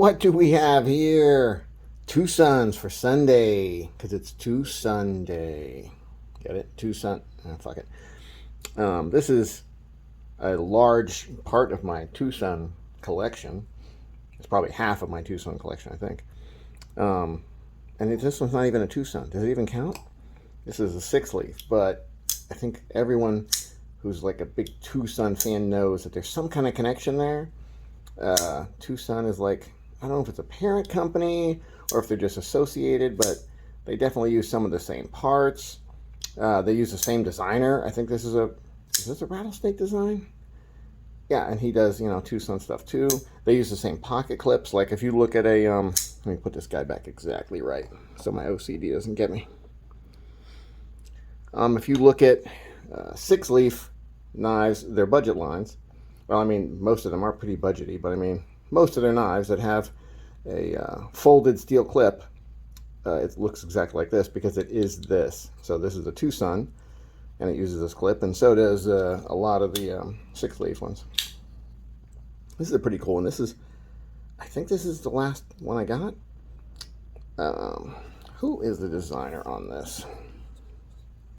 What do we have here? Tucson's for Sunday, because it's Tucson Day. Get it? Tucson. Oh, fuck it. This is a large part of my Tucson collection. It's probably half of my Tucson collection, I think. This one's not even a Tucson. Does it even count? This is a 6-leaf, but I think everyone who's like a big Tucson fan knows that there's some kind of connection there. Tucson is like, I don't know if it's a parent company or if they're just associated, but they definitely use some of the same parts. They use the same designer. I think this is a rattlesnake design? Yeah, and he does, Tucson stuff too. They use the same pocket clips. Like if you look at a, let me put this guy back exactly right so my OCD doesn't get me. If you look at 6-leaf knives, they're budget lines. Well, I mean, most of them are pretty budgety, but I mean, most of their knives that have a folded steel clip, it looks exactly like this because it is this. So this is a Tucson, and it uses this clip, and so does a lot of the 6-leaf ones. This is a pretty cool one. I think this is the last one I got. Who is the designer on this?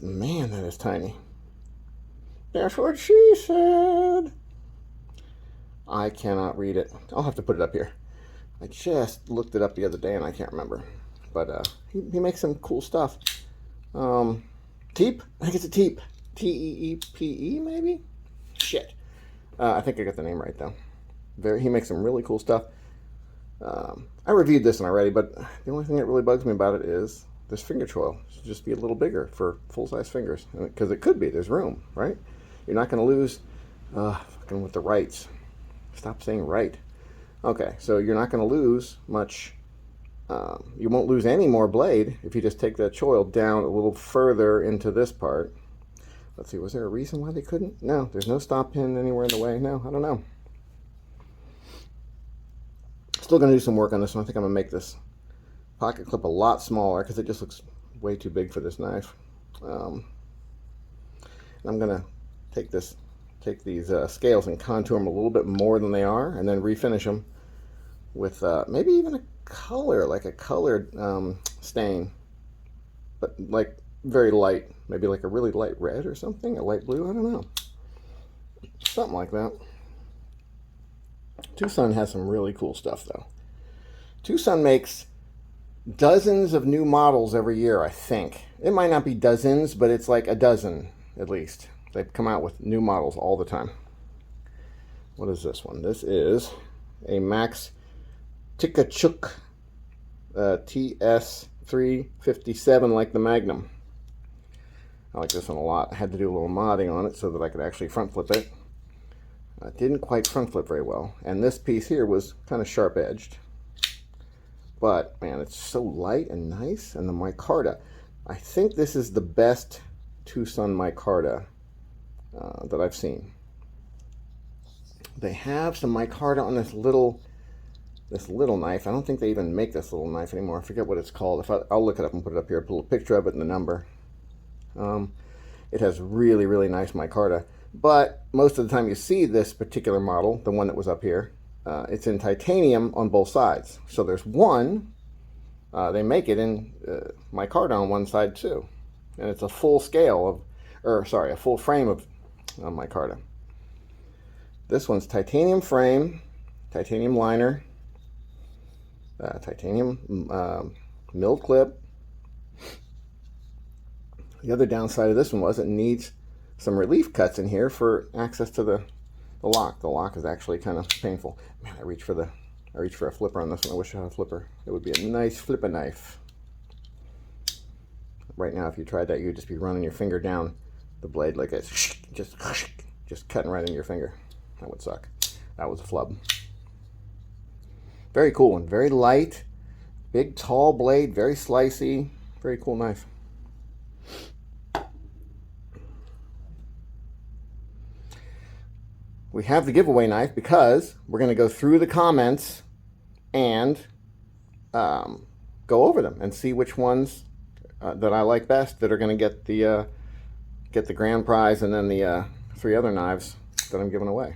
Man, that is tiny. That's what she said. I cannot read it. I'll have to put it up here. I just looked it up the other day and I can't remember. But he makes some cool stuff. Teep? I think it's a teep. T-E-E-P-E maybe? Shit. I think I got the name right though. He makes some really cool stuff. I reviewed this one already, but the only thing that really bugs me about it is this finger choil should just be a little bigger for full-size fingers. Because it could be. There's room, right? You're not going to lose fucking with the rights. Stop saying right. Okay, so you're not going to lose much. You won't lose any more blade if you just take that choil down a little further into this part. Let's see, was there a reason why they couldn't? No, there's no stop pin anywhere in the way. No, I don't know. Still going to do some work on this one. I think I'm going to make this pocket clip a lot smaller because it just looks way too big for this knife. I'm going to take these scales and contour them a little bit more than they are, and then refinish them with maybe even a color, like a colored stain, but like very light, maybe like a really light red or something, a light blue, I don't know, something like that. Tucson has some really cool stuff though. Tucson makes dozens of new models every year, I think. It might not be dozens, but it's like a dozen at least. They come out with new models all the time. What is this one? This is a Max Tikachuk TS357, like the Magnum. I like this one a lot. I had to do a little modding on it so that I could actually front flip it. I didn't quite front flip very well. And this piece here was kind of sharp edged. But man, it's so light and nice. And the micarta, I think this is the best Tucson micarta that I've seen. They have some micarta on this little knife. I don't think they even make this little knife anymore. I forget what it's called. I'll look it up and put it up here. Put a picture of it and the number. It has really, really nice micarta. But most of the time you see this particular model, the one that was up here, it's in titanium on both sides. So there's one, they make it in micarta on one side too. And it's a full scale of, a full frame of micarta. This one's titanium frame, titanium liner, titanium milled clip. The other downside of this one was it needs some relief cuts in here for access to the lock. The lock is actually kind of painful. Man, I reach for a flipper on this one. I wish I had a flipper. It would be a nice flipper knife. Right now, if you tried that, you'd just be running your finger down the blade like this, just cutting right in your finger. That would suck. That was a flub. Very cool one. Very light, big, tall blade, very slicey. Very cool knife. We have the giveaway knife because we're going to go through the comments and go over them and see which ones that I like best that are going to get the grand prize, and then the 3 other knives that I'm giving away.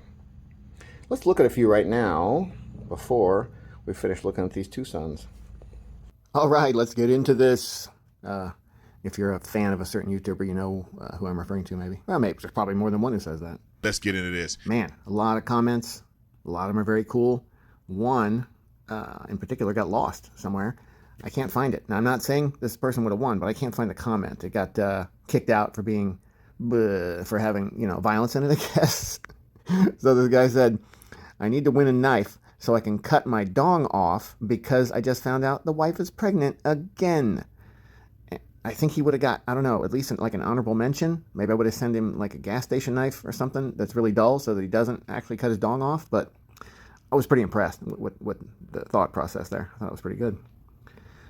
Let's look at a few right now before we finished looking at these Tucsons. All right, let's get into this. If you're a fan of a certain YouTuber, you know who I'm referring to, maybe. Well, maybe there's probably more than one who says that. Let's get into this. Man, a lot of comments. A lot of them are very cool. One in particular got lost somewhere. I can't find it. Now, I'm not saying this person would have won, but I can't find the comment. It got kicked out for being, for having, you know, violence in it, I guess. So this guy said, I need to win a knife so I can cut my dong off because I just found out the wife is pregnant again. I think he would have got, I don't know, at least like an honorable mention. Maybe I would have sent him like a gas station knife or something that's really dull so that he doesn't actually cut his dong off. But I was pretty impressed with the thought process there. I thought it was pretty good.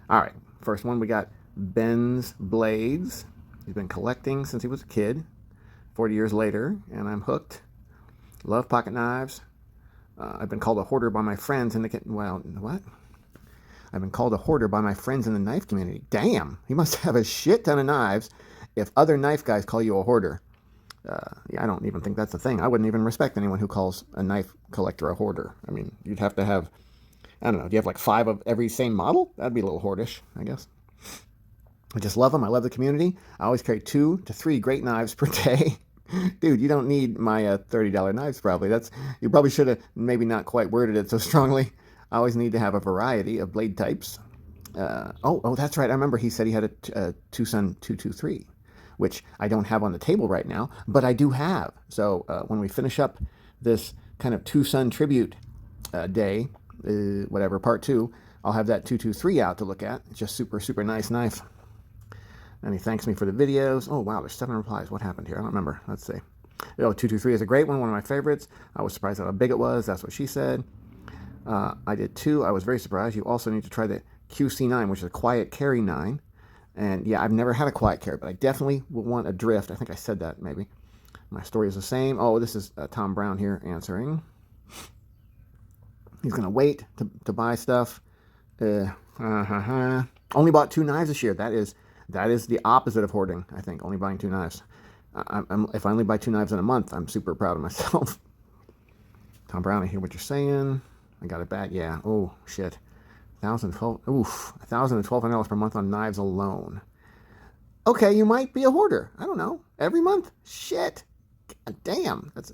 All right, first one we got Ben's Blades. He's been collecting since he was a kid, 40 years later, and I'm hooked. Love pocket knives. I've been called a hoarder by my friends in the, well, what? I've been called a hoarder by my friends in the knife community. Damn, he must have a shit ton of knives if other knife guys call you a hoarder. Yeah, I don't even think that's a thing. I wouldn't even respect anyone who calls a knife collector a hoarder. I mean, you'd have to have, I don't know, do you have like 5 of every same model? That'd be a little hoardish, I guess. I just love them. I love the community. I always carry 2 to 3 great knives per day. Dude, you don't need my $30 knives probably. You probably should have maybe not quite worded it so strongly. I always need to have a variety of blade types. Oh, that's right. I remember he said he had a Tucson 223, which I don't have on the table right now, but I do have. So when we finish up this kind of Tucson tribute day, whatever, part 2, I'll have that 223 out to look at. It's just super, super nice knife. And he thanks me for the videos. Oh, wow, there's 7 replies. What happened here? I don't remember. Let's see. Oh, 223 is a great one of my favorites. I was surprised at how big it was. That's what she said. I did 2. I was very surprised. You also need to try the QC9, which is a quiet carry 9. And yeah, I've never had a quiet carry, but I definitely will want a drift. I think I said that maybe. My story is the same. Oh, this is Tom Brown here answering. He's going to wait to buy stuff. Only bought 2 knives this year. That is the opposite of hoarding, I think, only buying 2 knives. If I only buy 2 knives in a month, I'm super proud of myself. Tom Brown, I hear what you're saying. I got it back. Yeah. Oh, shit. $1,012 per month on knives alone. Okay, you might be a hoarder. I don't know. Every month? Shit. God damn. That's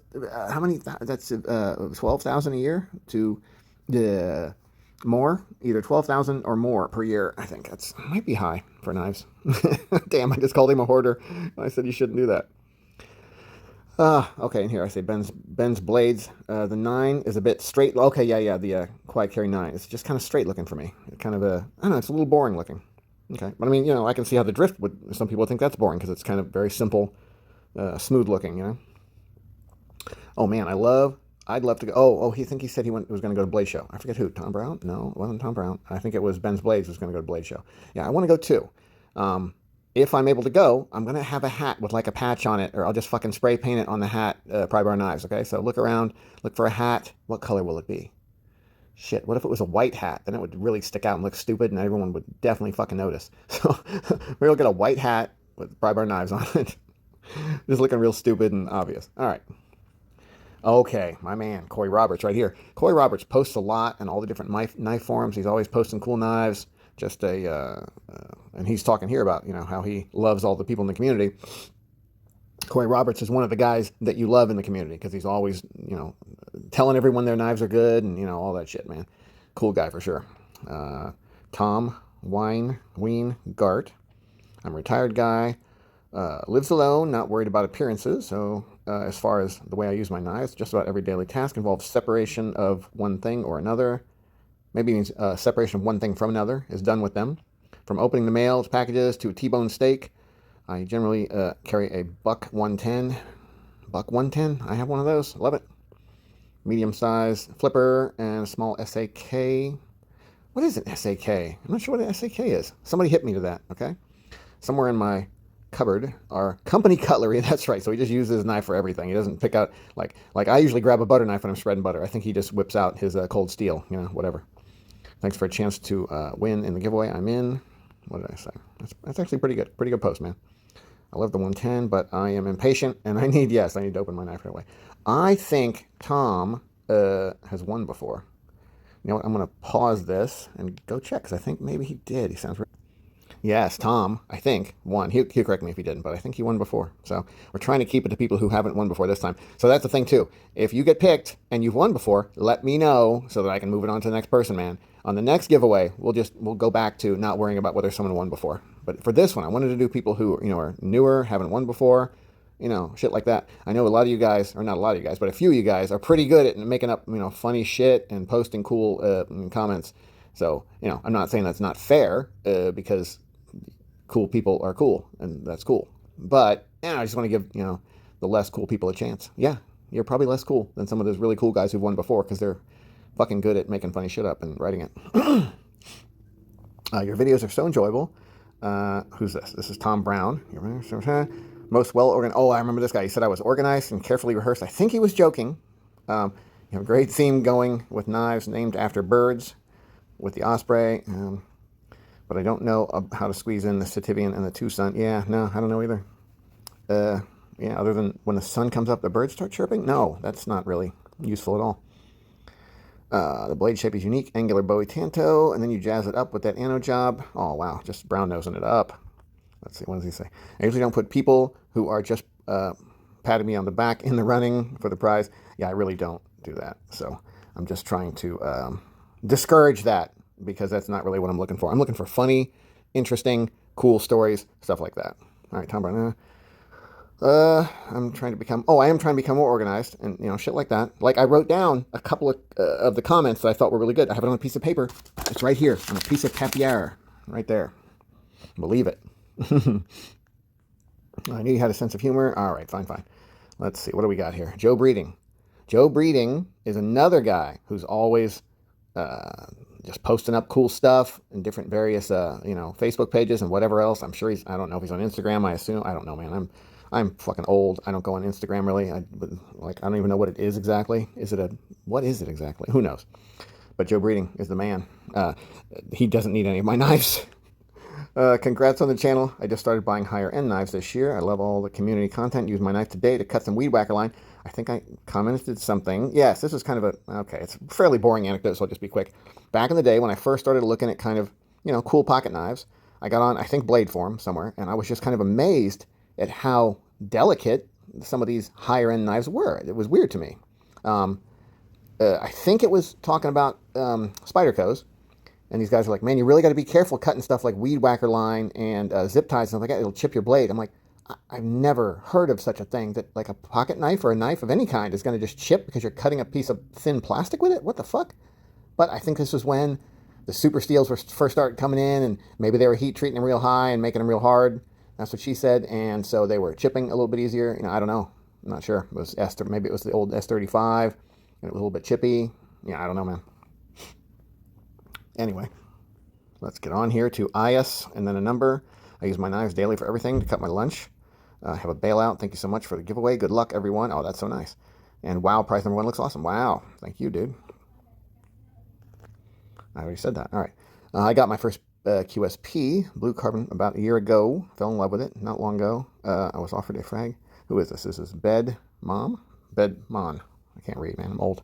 how many? That's 12,000 a year to more, either 12,000 or more per year. I think that's might be high for knives. Damn, I just called him a hoarder. I said you shouldn't do that. Okay, and here I say Ben's Blades. The 9 is a bit straight. Okay, yeah, the quiet carry 9. It's just kind of straight looking for me. Kind of I don't know, it's a little boring looking. Okay, but I mean, you know, I can see how the drift would. Some people think that's boring because it's kind of very simple, smooth looking. You know. Oh man, I'd love to go. Oh, he said he was going to go to Blade Show. I forget who. Tom Brown? No, it wasn't Tom Brown. I think it was Ben's Blades was going to go to Blade Show. Yeah, I want to go too. If I'm able to go, I'm going to have a hat with like a patch on it, or I'll just fucking spray paint it on the hat, Pry Bar Knives, okay? So look around, look for a hat. What color will it be? Shit, what if it was a white hat? Then it would really stick out and look stupid, and everyone would definitely fucking notice. So maybe I'll get a white hat with Pry Bar Knives on it. Just looking real stupid and obvious. All right. Okay, my man, Corey Roberts right here. Corey Roberts posts a lot in all the different knife forums. He's always posting cool knives. Just and he's talking here about, you know, how he loves all the people in the community. Corey Roberts is one of the guys that you love in the community because he's always, you know, telling everyone their knives are good and, you know, all that shit, man. Cool guy for sure. Tom Ween Gart. I'm a retired guy. Lives alone, not worried about appearances. So as far as the way I use my knives, just about every daily task involves separation of one thing or another. Maybe means separation of one thing from another is done with them. From opening the mail packages to a T-bone steak, I generally carry a Buck 110. Buck 110? I have one of those. Love it. Medium size flipper and a small SAK. What is an SAK? I'm not sure what an SAK is. Somebody hit me to that, okay? Somewhere in my cupboard are company cutlery. That's right. So he just uses his knife for everything. He doesn't pick out, like I usually grab a butter knife when I'm spreading butter. I think he just whips out his cold steel, you know, whatever. Thanks for a chance to win in the giveaway. I'm in. What did I say? That's actually pretty good. Pretty good post, man. I love the 110, but I am impatient, and I need to open my knife right away. I think Tom has won before. You know what? I'm going to pause this and go check, because I think maybe he did. He sounds right. Yes, Tom, I think, won. He'll correct me if he didn't, but I think he won before. So we're trying to keep it to people who haven't won before this time. So that's the thing, too. If you get picked and you've won before, let me know so that I can move it on to the next person, man. On the next giveaway, we'll go back to not worrying about whether someone won before. But for this one, I wanted to do people who, are newer, haven't won before, shit like that. I know a lot of you guys, or not a lot of you guys, but a few of you guys are pretty good at making up, funny shit and posting cool comments. So, I'm not saying that's not fair, because cool people are cool, and that's cool. But, I just want to give, the less cool people a chance. Yeah, you're probably less cool than some of those really cool guys who've won before, because they're fucking good at making funny shit up and writing it. Your videos are so enjoyable. Who's this? This is Tom Brown. Most well-organized. Oh, I remember this guy. He said I was organized and carefully rehearsed. I think he was joking. You have a great theme going with knives named after birds with the osprey. But I don't know how to squeeze in the Sativian and the Tucson. Yeah, no, I don't know either. Yeah, other than when the sun comes up, the birds start chirping? No, that's not really useful at all. The blade shape is unique, angular Bowie Tanto, and then you jazz it up with that ano job. Oh, wow, just brown nosing it up. Let's see, what does he say? I usually don't put people who are just patting me on the back in the running for the prize. Yeah, I really don't do that. So I'm just trying to discourage that, because that's not really what I'm looking for. I'm looking for funny, interesting, cool stories, stuff like that. All right, Tom Brown. I am trying to become more organized, and, shit like that. Like, I wrote down a couple of the comments that I thought were really good. I have it on a piece of paper. It's right here on a piece of papier, right there. Believe it. I knew you had a sense of humor. All right, fine. Let's see. What do we got here? Joe Breeding. Joe Breeding is another guy who's always just posting up cool stuff in different various, Facebook pages and whatever else. I'm sure I don't know if he's on Instagram. I assume. I don't know, man. I'm fucking old. I don't go on Instagram really. I don't even know what it is exactly. What is it exactly? Who knows? But Joe Breeding is the man. He doesn't need any of my knives. Congrats on the channel. I just started buying higher end knives this year. I love all the community content. Use my knife today to cut some weed whacker line. I think I commented something. Yes, this was kind of it's a fairly boring anecdote, so I'll just be quick. Back in the day when I first started looking at kind of, cool pocket knives, I got on, I think, Blade Form somewhere, and I was just kind of amazed at how delicate some of these higher end knives were. It was weird to me. I think it was talking about Spyderco's. And these guys are like, man, you really got to be careful cutting stuff like weed whacker line and zip ties and stuff like that. It'll chip your blade. I'm like, I've never heard of such a thing, that like a pocket knife or a knife of any kind is going to just chip because you're cutting a piece of thin plastic with it. What the fuck? But I think this was when the super steels were first started coming in, and maybe they were heat treating them real high and making them real hard. That's what she said. And so they were chipping a little bit easier. I don't know. I'm not sure. It was maybe it was the old S35 and it was a little bit chippy. Yeah, I don't know, man. Anyway, let's get on here to IS and then a number. I use my knives daily for everything to cut my lunch. I have a bailout. Thank you so much for the giveaway. Good luck, everyone. Oh, that's so nice. And wow, prize number 1 looks awesome. Wow. Thank you, dude. I already said that. All right. I got my first QSP, blue carbon, about a year ago. Fell in love with it not long ago. I was offered a frag. Who is this? This is Bed Mon. I can't read, man. I'm old.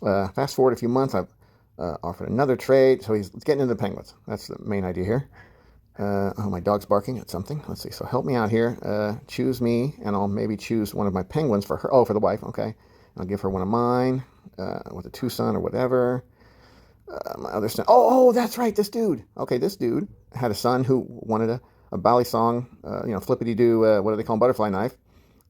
Fast forward a few months. I've offered another trade. So he's getting into the penguins. That's the main idea here. Oh, my dog's barking at something. Let's see. So help me out here. Choose me, and I'll maybe choose one of my penguins for her. Oh, for the wife. Okay. I'll give her one of mine with a Tucson or whatever. My other son. Oh, that's right. This dude. Okay, this dude had a son who wanted a Bali song, flippity-doo, what do they call them, butterfly knife.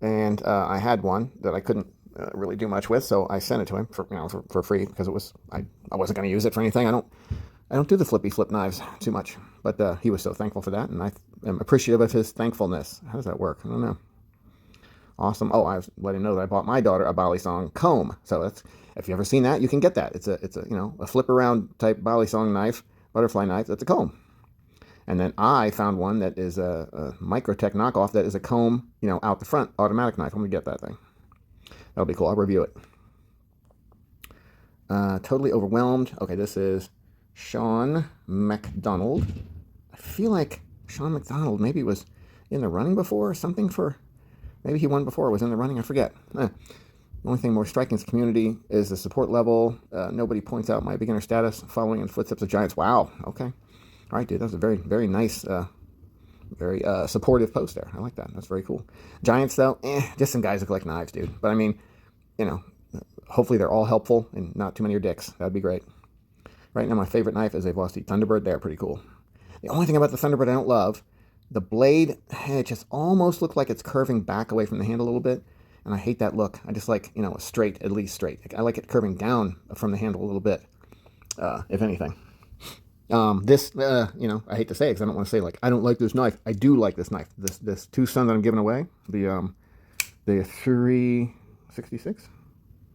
And I had one that I couldn't really do much with, so I sent it to him for free because it was I wasn't going to use it for anything. I don't do the flippy flip knives too much, but he was so thankful for that, and I am appreciative of his thankfulness. How does that work? I don't know. Awesome. Oh, I was letting him know that I bought my daughter a Bali song comb. So that's, if you ever seen that, you can get that. It's a flip around type Bali song knife, butterfly knife. That's a comb. And then I found one that is a Microtech knockoff that is a comb, out the front, automatic knife. I'm gonna get that thing. That'll be cool. I'll review it. Totally overwhelmed. Okay, this is Sean McDonald. I feel like Sean McDonald maybe was in the running before or something for. Maybe he won before, was in the running, I forget. The only thing more striking is community is the support level. Nobody points out my beginner status, following in footsteps of giants. Wow. Okay. All right, dude. That was a very, very nice, very supportive post there. I like that. That's very cool. Giants, though, just some guys that collect knives, dude. But I mean, you know, hopefully they're all helpful and not too many are dicks. That'd be great. Right now, my favorite knife is a Velocity Thunderbird. They're pretty cool. The only thing about the Thunderbird I don't love, the blade, it just almost looks like it's curving back away from the handle a little bit. And I hate that look. I just like, a straight, at least straight. I like it curving down from the handle a little bit, if anything. I hate to say it because I don't want to say, like, I don't like this knife. I do like this knife. This Tucson that I'm giving away, the 366?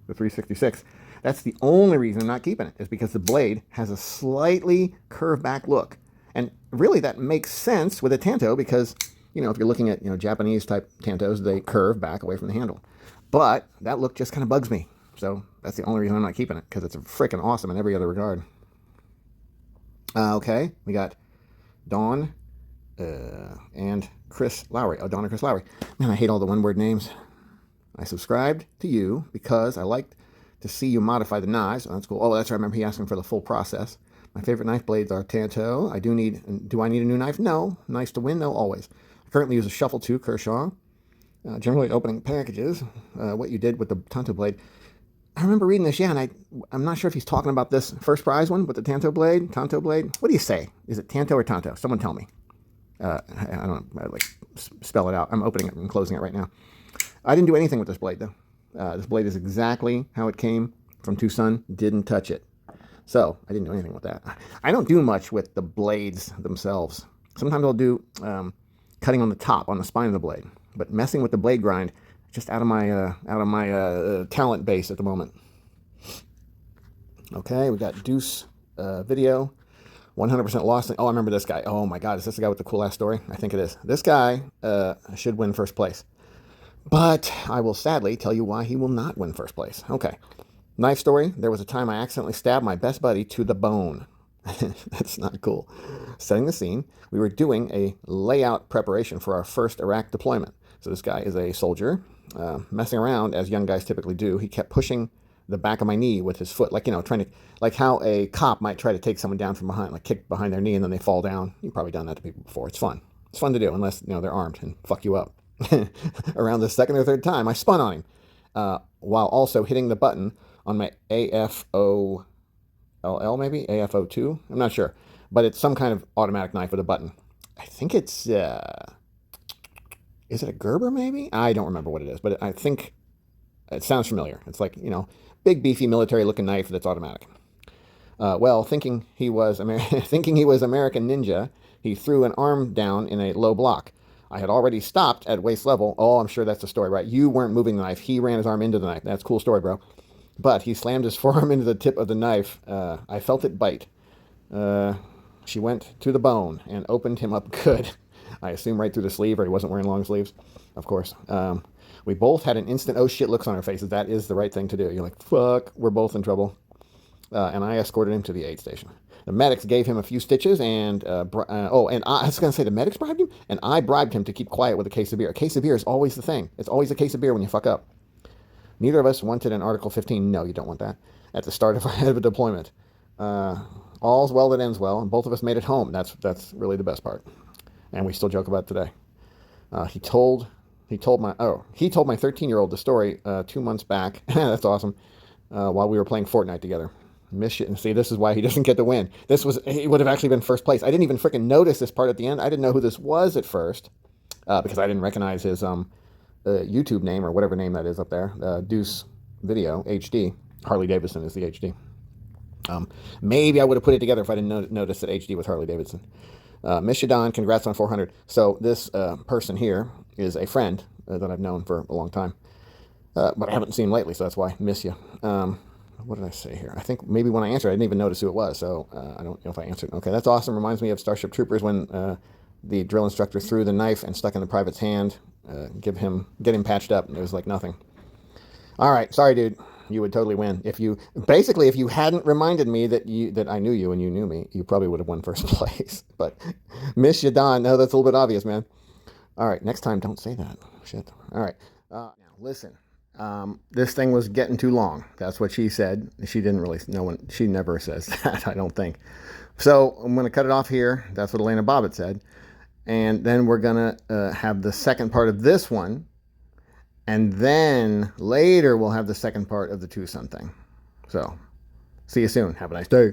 The 366. That's the only reason I'm not keeping it, is because the blade has a slightly curved back look. And really that makes sense with a Tanto because, if you're looking at, Japanese type Tantos, they curve back away from the handle. But that look just kind of bugs me. So that's the only reason I'm not keeping it, because it's freaking awesome in every other regard. Okay, we got Dawn and Chris Lowry. Oh, Dawn and Chris Lowry. Man, I hate all the one-word names. I subscribed to you because I liked to see you modify the knives. Oh, that's cool. Oh, that's right. I remember he asking for the full process. My favorite knife blades are Tanto. Do I need a new knife? No. Nice to win, though, always. I currently use a Shuffle 2 Kershaw. Generally opening packages. What you did with the Tanto blade. I remember reading this, and I'm not sure if he's talking about this first prize one with the Tanto blade. What do you say? Is it Tanto or Tanto? Someone tell me. I don't know. Spell it out. I'm opening it and closing it right now. I didn't do anything with this blade, though. This blade is exactly how it came from Tucson. Didn't touch it. So I didn't do anything with that. I don't do much with the blades themselves. Sometimes I'll do cutting on the top, on the spine of the blade. But messing with the blade grind, just out of my talent base at the moment. Okay, we got Deuce video. 100% lost. Oh, I remember this guy. Oh my God, is this the guy with the cool ass story? I think it is. This guy should win first place. But I will sadly tell you why he will not win first place. Okay. Knife story. There was a time I accidentally stabbed my best buddy to the bone. That's not cool. Setting the scene, we were doing a layout preparation for our first Iraq deployment. So this guy is a soldier, messing around as young guys typically do. He kept pushing the back of my knee with his foot, like how a cop might try to take someone down from behind, like kick behind their knee and then they fall down. You've probably done that to people before. It's fun. It's fun to do unless they're armed and fuck you up. Around the second or third time, I spun on him while also hitting the button on my AFOLL, maybe? AFO2? I'm not sure. But it's some kind of automatic knife with a button. I think it's... is it a Gerber, maybe? I don't remember what it is, but I think it sounds familiar. It's like, big, beefy, military-looking knife that's automatic. Thinking he was American Ninja, he threw an arm down in a low block. I had already stopped at waist level. Oh, I'm sure that's the story, right? You weren't moving the knife. He ran his arm into the knife. That's a cool story, bro. But he slammed his forearm into the tip of the knife. I felt it bite. She went to the bone and opened him up good. I assume right through the sleeve, or he wasn't wearing long sleeves, of course. We both had an instant oh shit looks on our faces. That is the right thing to do. You're like, fuck, we're both in trouble. And I escorted him to the aid station. The medics gave him a few stitches, and I was going to say the medics bribed him, and I bribed him to keep quiet with a case of beer. A case of beer is always the thing. It's always a case of beer when you fuck up. Neither of us wanted an Article 15. No, you don't want that. At the start of a deployment. All's well that ends well, and both of us made it home. That's really the best part. And we still joke about it today. He told my 13-year-old the story 2 months back. That's awesome. While we were playing Fortnite together. Miss it. And see, this is why he doesn't get the win. He would have actually been first place. I didn't even freaking notice this part at the end. I didn't know who this was at first because I didn't recognize his YouTube name or whatever name that is up there. Deuce Video HD. Harley Davidson is the HD. Maybe I would have put it together if I didn't notice that HD was Harley Davidson. Miss you, Don. Congrats on 400. So this person here is a friend that I've known for a long time. But I haven't seen him lately, so that's why. Miss you. What did I say here? I think maybe when I answered, I didn't even notice who it was, so I don't know if I answered. Okay, that's awesome. Reminds me of Starship Troopers when the drill instructor threw the knife and stuck in the private's hand. Get him patched up, and it was like nothing. All right, sorry, dude. You would totally win if you hadn't reminded me that I knew you and you knew me. You probably would have won first place. But miss you, Don. No, that's a little bit obvious, man. All right, next time, don't say that. Shit. All right. Now listen. This thing was getting too long. That's what she said. She didn't really, no one, she never says that, I don't think. So I'm going to cut it off here. That's what Elena Bobbitt said. And then we're going to have the second part of this one. And then later we'll have the second part of the Tucson thing. So see you soon. Have a nice day.